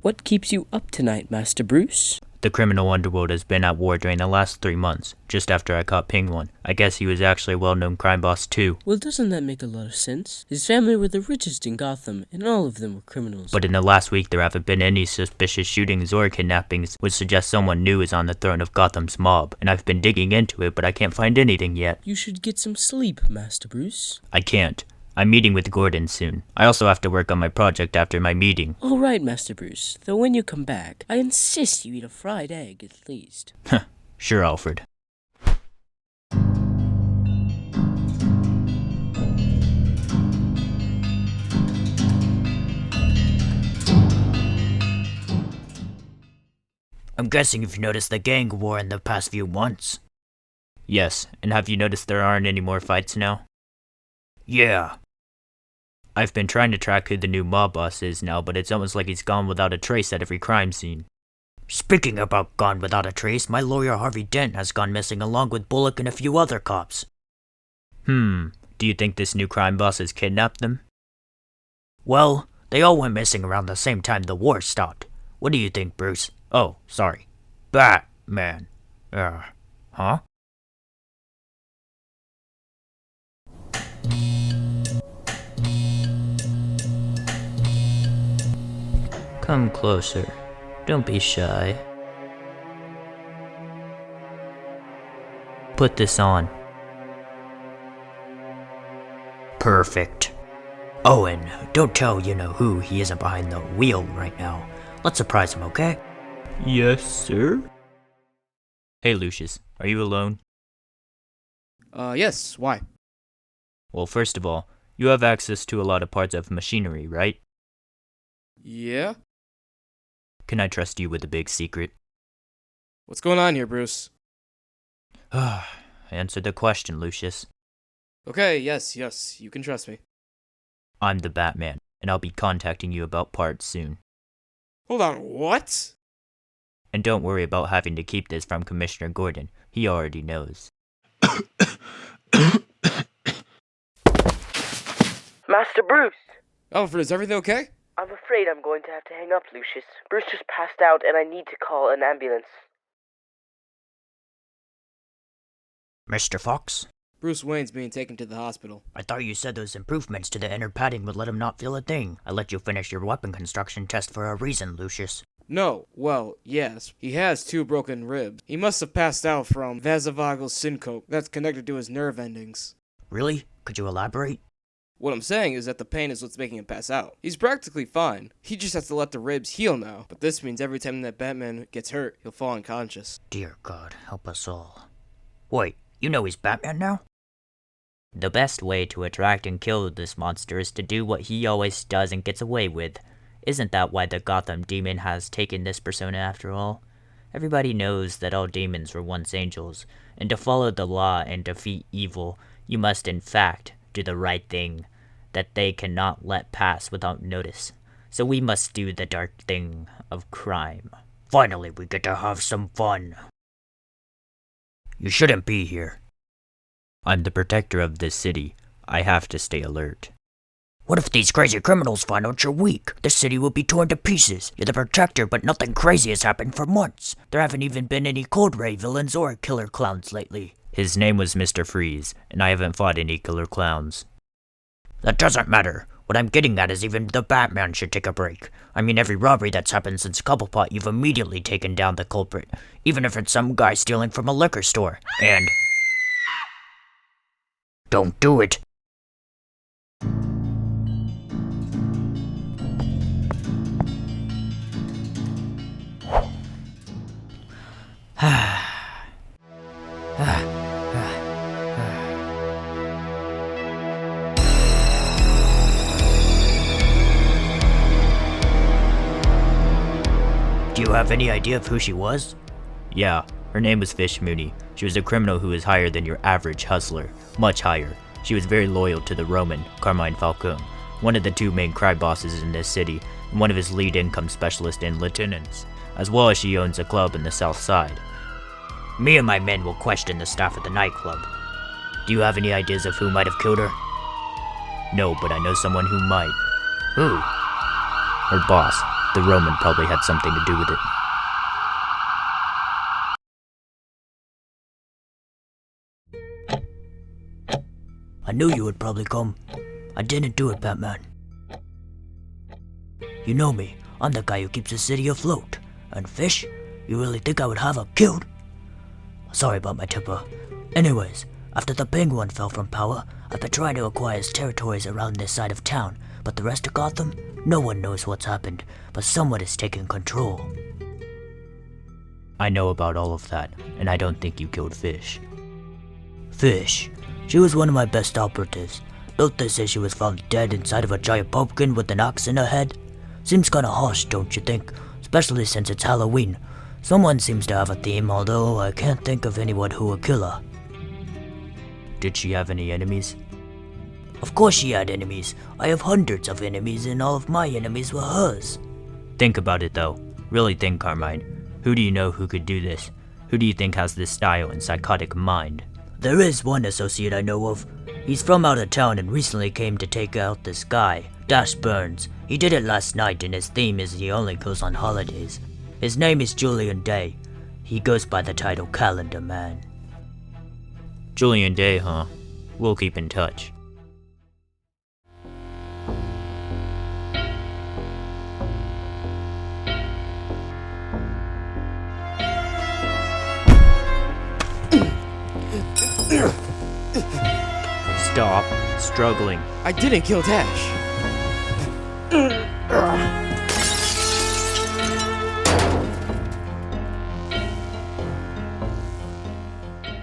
What keeps you up tonight, Master Bruce? The criminal underworld has been at war during the last 3 months, just after I caught Penguin. I guess he was actually a well-known crime boss too. Well, doesn't that make a lot of sense? His family were the richest in Gotham, and all of them were criminals. But in the last week, there haven't been any suspicious shootings or kidnappings, which suggests someone new is on the throne of Gotham's mob. And I've been digging into it, but I can't find anything yet. You should get some sleep, Master Bruce. I can't. I'm meeting with Gordon soon. I also have to work on my project after my meeting. All right, Master Bruce. Though when you come back, I insist you eat a fried egg at least. Sure, Alfred. I'm guessing you've noticed the gang war in the past few months. Yes, and have you noticed there aren't any more fights now? Yeah. I've been trying to track who the new mob boss is now, but it's almost like he's gone without a trace at every crime scene. Speaking about gone without a trace, my lawyer Harvey Dent has gone missing along with Bullock and a few other cops. Do you think this new crime boss has kidnapped them? Well, they all went missing around the same time the war stopped. What do you think, Bruce? Oh, sorry. Batman. Huh? Come closer. Don't be shy. Put this on. Perfect. Oh, and don't tell you-know-who he isn't behind the wheel right now. Let's surprise him, okay? Yes, sir? Hey, Lucius. Are you alone? Yes. Why? Well, first of all, you have access to a lot of parts of machinery, right? Yeah? Can I trust you with a big secret? What's going on here, Bruce? Answer the question, Lucius. Okay, yes, you can trust me. I'm the Batman, and I'll be contacting you about parts soon. Hold on, what? And don't worry about having to keep this from Commissioner Gordon. He already knows. Master Bruce! Alfred, is everything okay? I'm afraid I'm going to have to hang up, Lucius. Bruce just passed out and I need to call an ambulance. Mr. Fox? Bruce Wayne's being taken to the hospital. I thought you said those improvements to the inner padding would let him not feel a thing. I let you finish your weapon construction test for a reason, Lucius. No, well, yes. He has 2 broken ribs. He must have passed out from vasovagal syncope that's connected to his nerve endings. Really? Could you elaborate? What I'm saying is that the pain is what's making him pass out. He's practically fine. He just has to let the ribs heal now. But this means every time that Batman gets hurt, he'll fall unconscious. Dear God, help us all. Wait, you know he's Batman now? The best way to attract and kill this monster is to do what he always does and gets away with. Isn't that why the Gotham Demon has taken this persona after all? Everybody knows that all demons were once angels, and to follow the law and defeat evil, you must in fact do the right thing that they cannot let pass without notice. So we must do the dark thing of crime. Finally, we get to have some fun. You shouldn't be here. I'm the protector of this city. I have to stay alert. What if these crazy criminals find out you're weak? The city will be torn to pieces. You're the protector, but nothing crazy has happened for months. There haven't even been any Cold Ray villains or killer clowns lately. His name was Mr. Freeze, and I haven't fought any killer clowns. That doesn't matter. What I'm getting at is even the Batman should take a break. I mean, every robbery that's happened since Cobblepot, you've immediately taken down the culprit. Even if it's some guy stealing from a liquor store. And... don't do it. Do you have any idea of who she was? Yeah, her name was Fish Mooney. She was a criminal who was higher than your average hustler. Much higher. She was very loyal to the Roman, Carmine Falcone, one of the 2 main crime bosses in this city, and one of his lead income specialists and lieutenants, as well as she owns a club in the South Side. Me and my men will question the staff at the nightclub. Do you have any ideas of who might have killed her? No, but I know someone who might. Who? Her boss. The Roman probably had something to do with it. I knew you would probably come. I didn't do it, Batman. You know me. I'm the guy who keeps the city afloat. And Fish, you really think I would have her killed? Sorry about my temper. Anyways, after the Penguin fell from power, I've been trying to acquire his territories around this side of town, but the rest of Gotham, no one knows what's happened, but someone is taking control. I know about all of that, and I don't think you killed Fish. Fish? She was one of my best operatives. Don't they say she was found dead inside of a giant pumpkin with an axe in her head? Seems kinda harsh, don't you think? Especially since it's Halloween. Someone seems to have a theme, although I can't think of anyone who would kill her. Did she have any enemies? Of course she had enemies. I have hundreds of enemies, and all of my enemies were hers. Think about it, though. Really think, Carmine. Who do you know who could do this? Who do you think has this style and psychotic mind? There is one associate I know of. He's from out of town and recently came to take out this guy, Dash Burns. He did it last night, and his theme is he only goes on holidays. His name is Julian Day. He goes by the title Calendar Man. Julian Day, huh? We'll keep in touch. Stop struggling. I didn't kill Dash.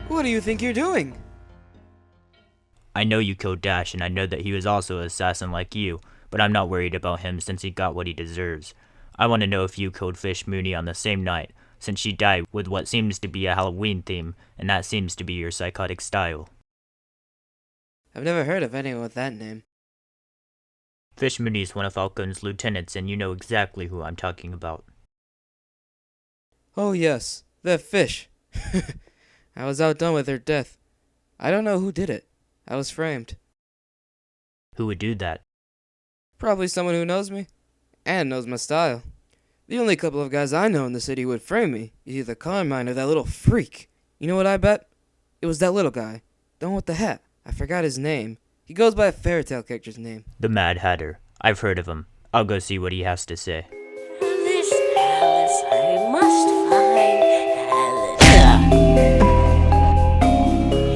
What do you think you're doing? I know you killed Dash, and I know that he was also an assassin like you, but I'm not worried about him since he got what he deserves. I want to know if you killed Fish Mooney on the same night, since she died with what seems to be a Halloween theme, and that seems to be your psychotic style. I've never heard of anyone with that name. Fish Mooney is one of Falcon's lieutenants, and you know exactly who I'm talking about. Oh yes, that Fish. I was outdone with her death. I don't know who did it. I was framed. Who would do that? Probably someone who knows me, and knows my style. The only couple of guys I know in the city who would frame me is either Carmine or that little freak. You know what I bet? It was that little guy. The one with the hat. I forgot his name. He goes by a fairy tale character's name. The Mad Hatter. I've heard of him. I'll go see what he has to say. This Alice, I must find Alice.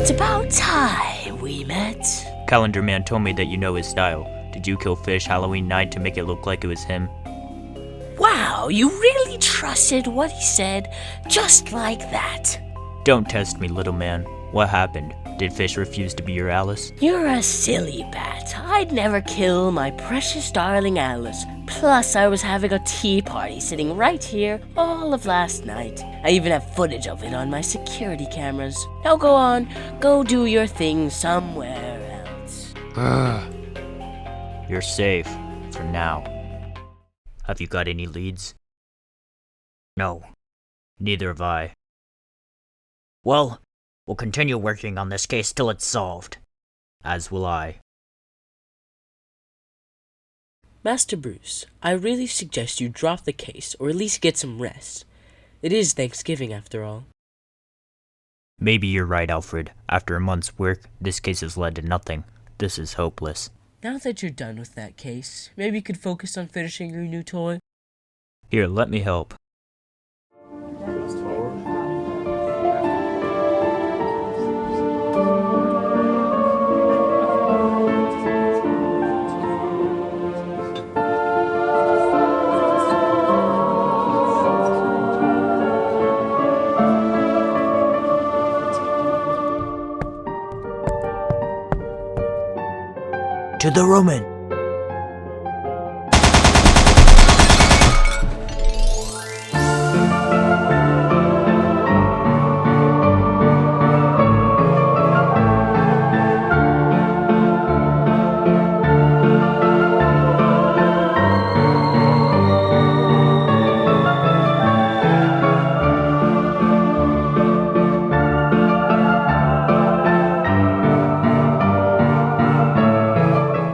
It's about time we met. Calendar Man told me that you know his style. Did you kill Fish Halloween night to make it look like it was him? Wow, you really trusted what he said just like that. Don't test me, little man. What happened? Did Fish refuse to be your Alice? You're a silly bat. I'd never kill my precious darling Alice. Plus, I was having a tea party sitting right here all of last night. I even have footage of it on my security cameras. Now go on, go do your thing somewhere else. You're safe. For now. Have you got any leads? No. Neither have I. Well, we'll continue working on this case till it's solved. As will I. Master Bruce, I really suggest you drop the case or at least get some rest. It is Thanksgiving after all. Maybe you're right, Alfred. After a month's work, this case has led to nothing. This is hopeless. Now that you're done with that case, maybe you could focus on finishing your new toy? Here, let me help. To the Roman!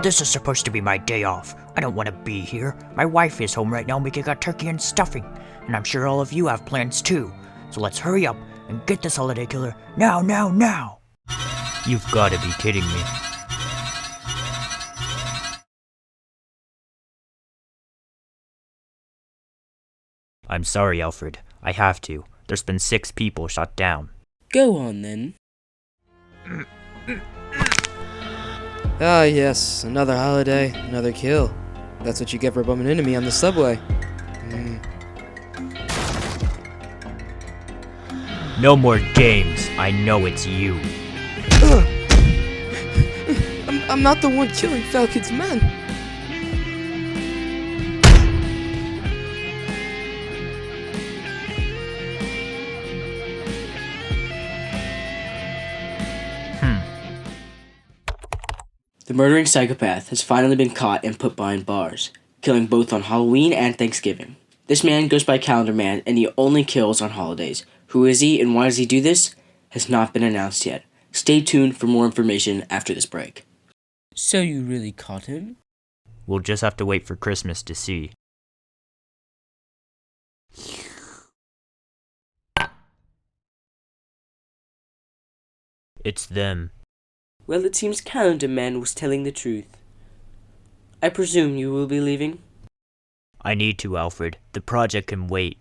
This is supposed to be my day off. I don't want to be here. My wife is home right now making a turkey and stuffing, and I'm sure all of you have plans too. So let's hurry up and get this holiday killer now, now, now! You've got to be kidding me. I'm sorry, Alfred. I have to. There's been 6 people shot down. Go on then. Ah, yes, another holiday, another kill. That's what you get for bumping into me on the subway. No more games. I know it's you. I'm not the one killing Falcon's men. The murdering psychopath has finally been caught and put behind bars, killing both on Halloween and Thanksgiving. This man goes by Calendar Man, and he only kills on holidays. Who is he and why does he do this? Has not been announced yet. Stay tuned for more information after this break. So you really caught him? We'll just have to wait for Christmas to see. It's them. Well, it seems Calendar Man was telling the truth. I presume you will be leaving? I need to, Alfred. The project can wait.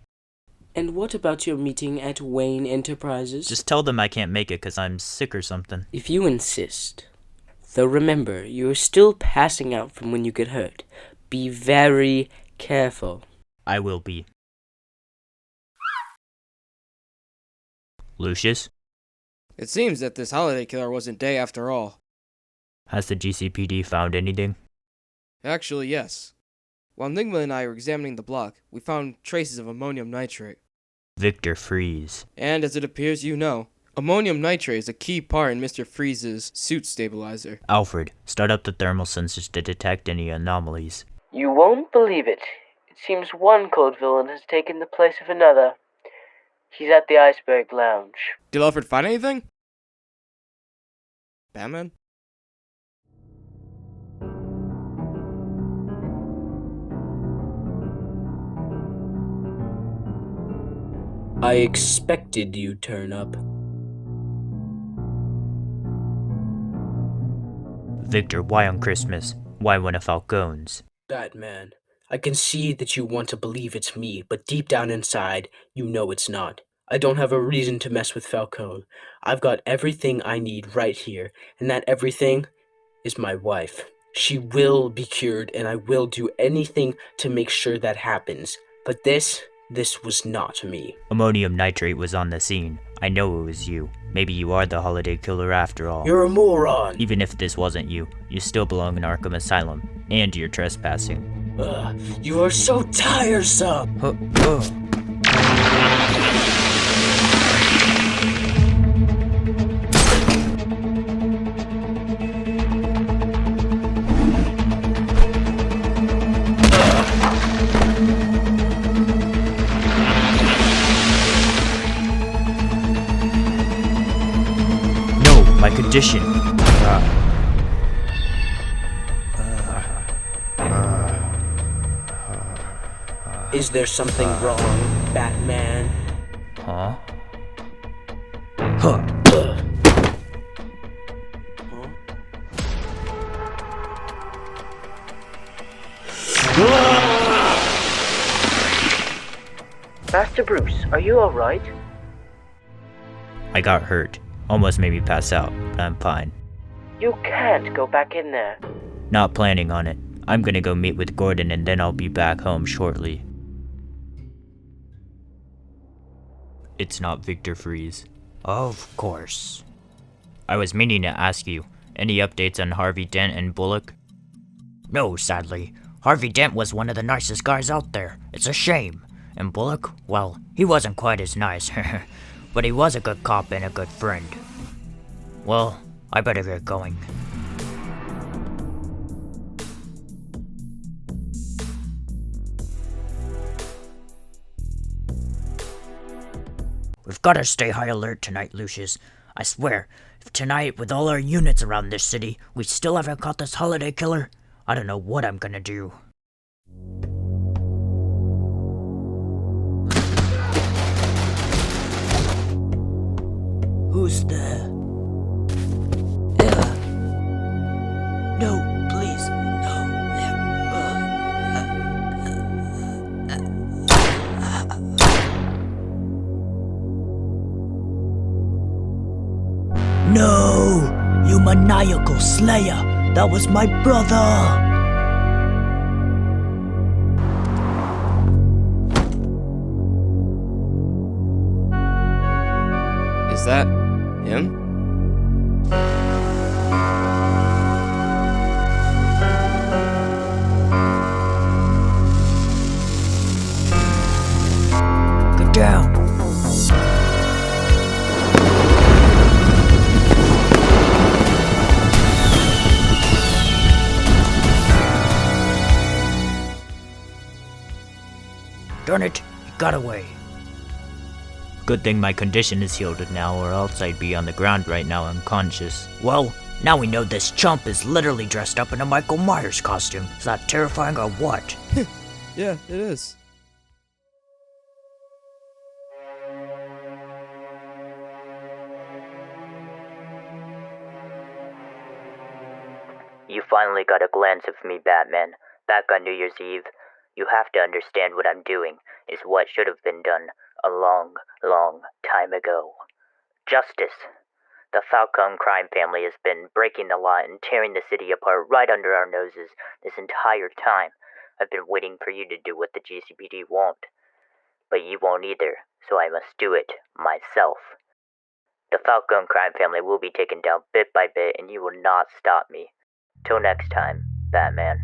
And what about your meeting at Wayne Enterprises? Just tell them I can't make it because I'm sick or something. If you insist. Though remember, you are still passing out from when you get hurt. Be very careful. I will be. Lucius? It seems that this holiday killer wasn't Day after all. Has the GCPD found anything? Actually, yes. While Nigma and I were examining the block, we found traces of ammonium nitrate. Victor Freeze. And as it appears you know, ammonium nitrate is a key part in Mr. Freeze's suit stabilizer. Alfred, start up the thermal sensors to detect any anomalies. You won't believe it. It seems one code villain has taken the place of another. He's at the Iceberg Lounge. Did Alfred find anything? Batman? I expected you'd turn up. Victor, why on Christmas? Why one of Falcone's? Batman, I can see that you want to believe it's me, but deep down inside, you know it's not. I don't have a reason to mess with Falcone. I've got everything I need right here, and that everything is my wife. She will be cured, and I will do anything to make sure that happens. But this was not me. Ammonium nitrate was on the scene. I know it was you. Maybe you are the holiday killer after all. You're a moron! Even if this wasn't you, you still belong in Arkham Asylum, and you're trespassing. You are so tiresome! My condition. Is there something wrong, Batman? Huh? Master Bruce, are you alright? I got hurt. Almost made me pass out, but I'm fine. You can't go back in there. Not planning on it. I'm gonna go meet with Gordon and then I'll be back home shortly. It's not Victor Freeze. Of course. I was meaning to ask you, any updates on Harvey Dent and Bullock? No, sadly. Harvey Dent was one of the nicest guys out there. It's a shame. And Bullock, well, he wasn't quite as nice. But he was a good cop and a good friend. Well, I better get going. We've gotta stay high alert tonight, Lucius. I swear, if tonight, with all our units around this city, we still haven't caught this holiday killer, I don't know what I'm gonna do. Who's there? No, please, no. No! You maniacal slayer! That was my brother! Is that him? Get down! Darn it, he got away. Good thing my condition is healed now, or else I'd be on the ground right now unconscious. Well, now we know this chump is literally dressed up in a Michael Myers costume. Is that terrifying or what? Yeah, it is. You finally got a glance of me, Batman. Back on New Year's Eve. You have to understand what I'm doing is what should have been done a long, long time ago. Justice. The Falcone crime family has been breaking the law and tearing the city apart right under our noses this entire time. I've been waiting for you to do what the GCPD won't. But you won't either, so I must do it myself. The Falcone crime family will be taken down bit by bit, and you will not stop me. Till next time, Batman.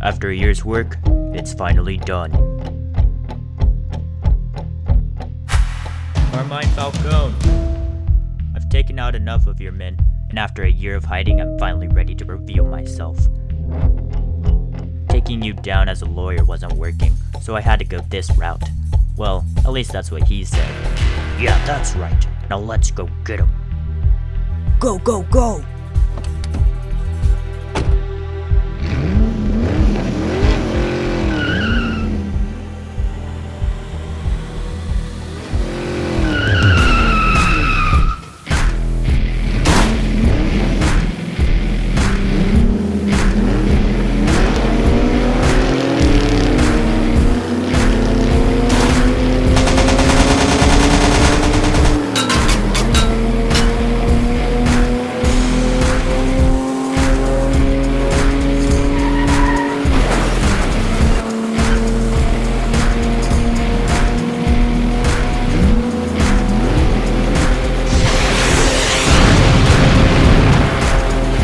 After a year's work, it's finally done. Carmine Falcone, I've taken out enough of your men, and after a year of hiding, I'm finally ready to reveal myself. Taking you down as a lawyer wasn't working, so I had to go this route. Well, at least that's what he said. Yeah, that's right. Now let's go get him. Go, go, go!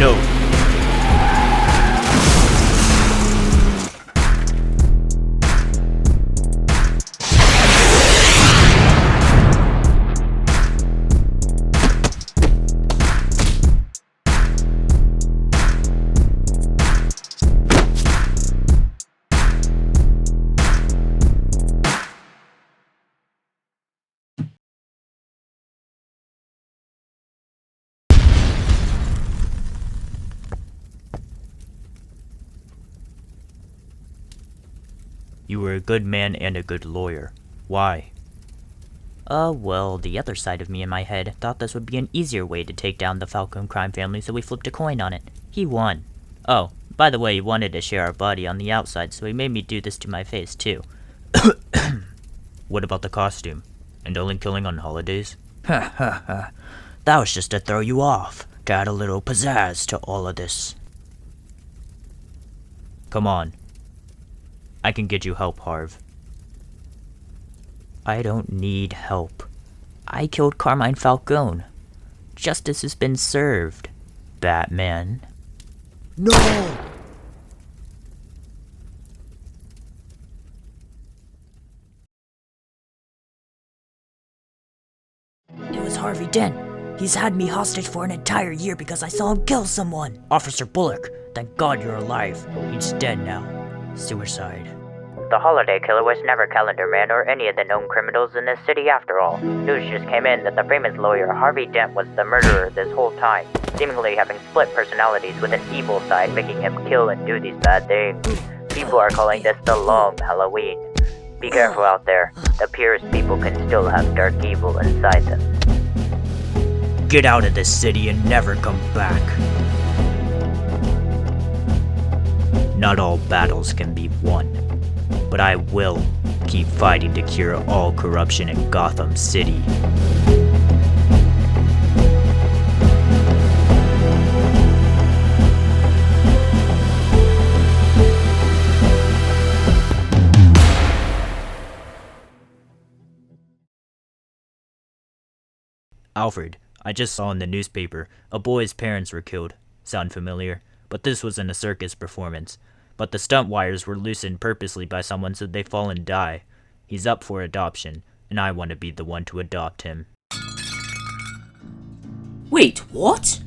No. You were a good man and a good lawyer. Why? Well, the other side of me in my head thought this would be an easier way to take down the Falcone crime family, so we flipped a coin on it. He won. Oh, by the way, he wanted to share our body on the outside, so he made me do this to my face, too. What about the costume? And only killing on holidays? Ha ha ha. That was just to throw you off, to add a little pizzazz to all of this. Come on. I can get you help, Harv. I don't need help. I killed Carmine Falcone. Justice has been served, Batman. No! It was Harvey Dent. He's had me hostage for an entire year because I saw him kill someone. Officer Bullock, Thank God you're alive. He's dead now. Suicide. The holiday killer was never Calendar Man or any of the known criminals in this city after all. News just came in that the famous lawyer Harvey Dent was the murderer this whole time, seemingly having split personalities with an evil side making him kill and do these bad things. People are calling this the Long Halloween. Be careful out there. The purest people can still have dark evil inside them. Get out of this city and never come back. Not all battles can be won, but I will keep fighting to cure all corruption in Gotham City. Alfred, I just saw in the newspaper a boy's parents were killed. Sound familiar? But this wasn't a circus performance. But the stunt wires were loosened purposely by someone so they fall and die. He's up for adoption, and I want to be the one to adopt him. Wait, what?